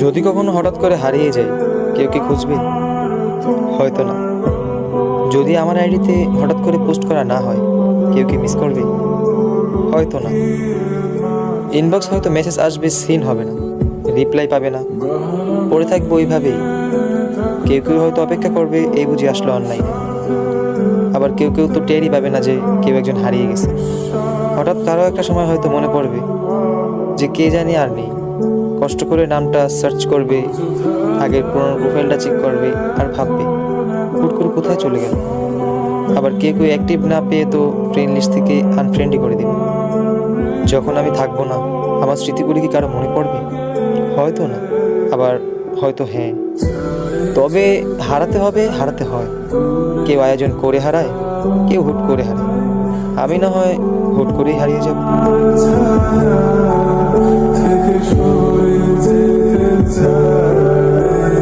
যদি কখনো হঠাৎ করে হারিয়ে যাই, কেউ কি খুঁজবে? হয়তো না। যদি আমার আইডিতে হঠাৎ করে পোস্ট করা না হয়, কেউ কি মিস করবে? হয়তো না। ইনবক্স হয়তো মেসেজ আসবে, সিন হবে না, রিপ্লাই পাবে না, পড়ে থাকবো ওইভাবেই। কেউ কেউ হয়তো অপেক্ষা করবে, এই বুঝি আসলো অনলাইনে। আবার কেউ কেউ তো টেরই পাবে না যে কেউ একজন হারিয়ে গেছে। হঠাৎ কারো একটা সময় হয়তো মনে পড়বে যে কে জানি আর নেই। কষ্ট করে নামটা সার্চ করবে, আগের পুরোনো প্রোফাইলটা চেক করবে, আর ভাববে হুট করে কোথায় চলে গেল। আবার কেউ কেউ অ্যাক্টিভ না পেয়ে তো ফ্রেন্ড লিস্ট থেকে আনফ্রেন্ডই করে দেবে। যখন আমি থাকবো না, আমার স্মৃতিগুলি কি কারো মনে পড়বে? হয়তো না, আবার হয়তো হ্যাঁ। তবে হারাতে হবে, হারাতে হয়। কেউ আয়োজন করে হারায়, কেউ হুট করে হারায়। আমি না হয় হুট করেই হারিয়ে যাব।